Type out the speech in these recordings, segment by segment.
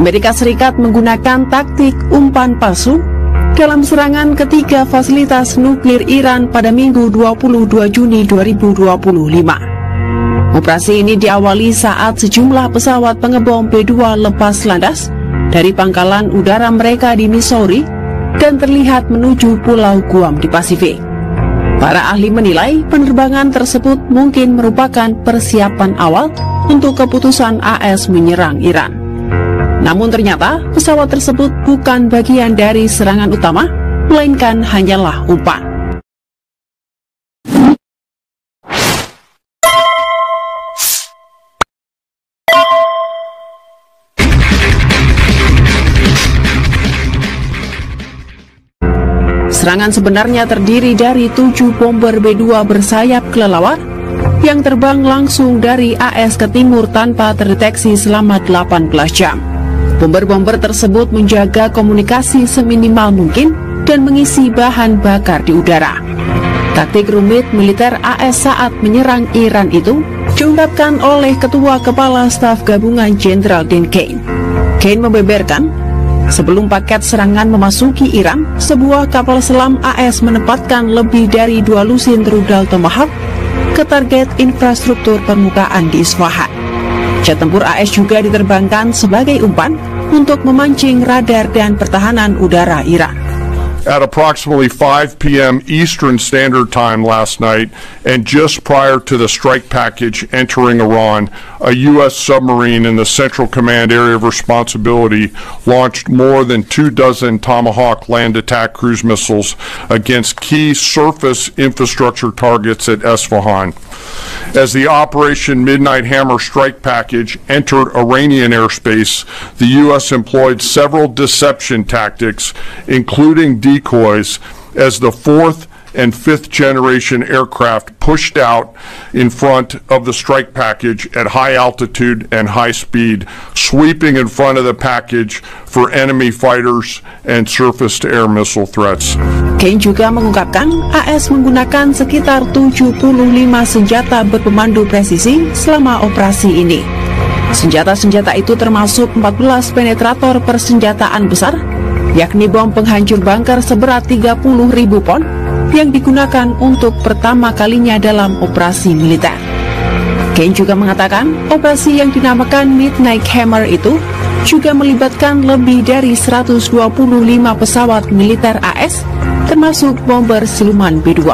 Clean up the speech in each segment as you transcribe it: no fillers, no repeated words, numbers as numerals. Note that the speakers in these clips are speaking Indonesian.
Amerika Serikat menggunakan taktik umpan palsu dalam serangan ketiga fasilitas nuklir Iran pada Minggu 22 Juni 2025. Operasi ini diawali saat sejumlah pesawat pengebom B-2 lepas landas dari pangkalan udara mereka di Missouri dan terlihat menuju Pulau Guam di Pasifik. Para ahli menilai penerbangan tersebut mungkin merupakan persiapan awal untuk keputusan AS menyerang Iran. Namun ternyata pesawat tersebut bukan bagian dari serangan utama, melainkan hanyalah umpan. Serangan sebenarnya terdiri dari 7 bomber B-2 bersayap kelelawar yang terbang langsung dari AS ke timur tanpa terdeteksi selama 18 jam. Bomber-bomber tersebut menjaga komunikasi seminimal mungkin dan mengisi bahan bakar di udara. Taktik rumit militer AS saat menyerang Iran itu diungkapkan oleh Ketua Kepala Staf Gabungan Jenderal Dan Kane. Kane membeberkan, sebelum paket serangan memasuki Iran, sebuah kapal selam AS menempatkan lebih dari 2 lusin rudal Tomahawk ke target infrastruktur permukaan di Isfahan. Jet tempur AS juga diterbangkan sebagai umpan untuk memancing radar dan pertahanan udara Iran. At approximately 5 p.m. Eastern Standard Time last night, and just prior to the strike package entering Iran, a U.S. submarine in the Central Command Area of Responsibility launched more than 24 Tomahawk land attack cruise missiles against key surface infrastructure targets at Isfahan. As the Operation Midnight Hammer strike package entered Iranian airspace, the U.S. employed several deception tactics, including decoys, as the 4th and 5th generation aircraft pushed out in front of the strike package at high altitude and high speed, sweeping in front of the package for enemy fighters and surface-to-air missile threats. Kane juga mengungkapkan AS menggunakan sekitar 75 senjata berpemandu presisi selama operasi ini. Senjata-senjata itu termasuk 14 penetrator persenjataan besar, yakni bom penghancur bunker seberat 30.000 pon yang digunakan untuk pertama kalinya dalam operasi militer. Kane juga mengatakan operasi yang dinamakan Midnight Hammer itu juga melibatkan lebih dari 125 pesawat militer AS, termasuk bomber siluman B-2.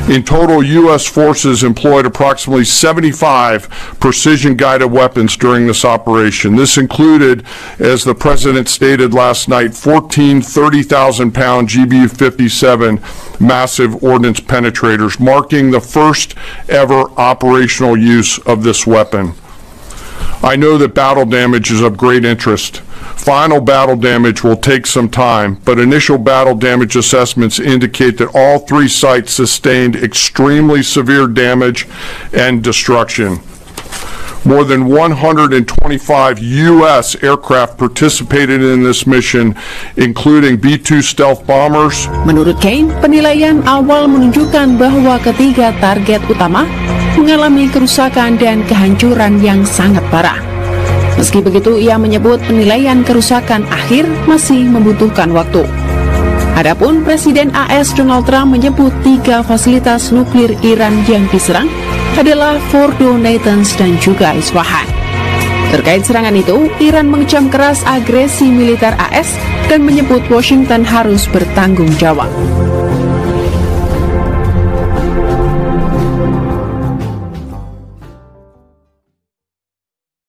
In total, U.S. forces employed approximately 75 precision-guided weapons during this operation. This included, as the President stated last night, 14 30,000-pound GBU-57 massive ordnance penetrators, marking the first ever operational use of this weapon. I know that battle damage is of great interest. Final battle damage will take some time, but initial battle damage assessments indicate that all 3 sites sustained extremely severe damage and destruction. More than 125 U.S. aircraft participated in this mission, including B-2 stealth bombers. Menurut Kane, penilaian awal menunjukkan bahwa ketiga target utama mengalami kerusakan dan kehancuran yang sangat parah. Meski begitu, ia menyebut penilaian kerusakan akhir masih membutuhkan waktu. Adapun Presiden AS Donald Trump menyebut 3 fasilitas nuklir Iran yang diserang adalah Fordo, Natanz, dan juga Isfahan. Terkait serangan itu, Iran mengecam keras agresi militer AS dan menyebut Washington harus bertanggung jawab.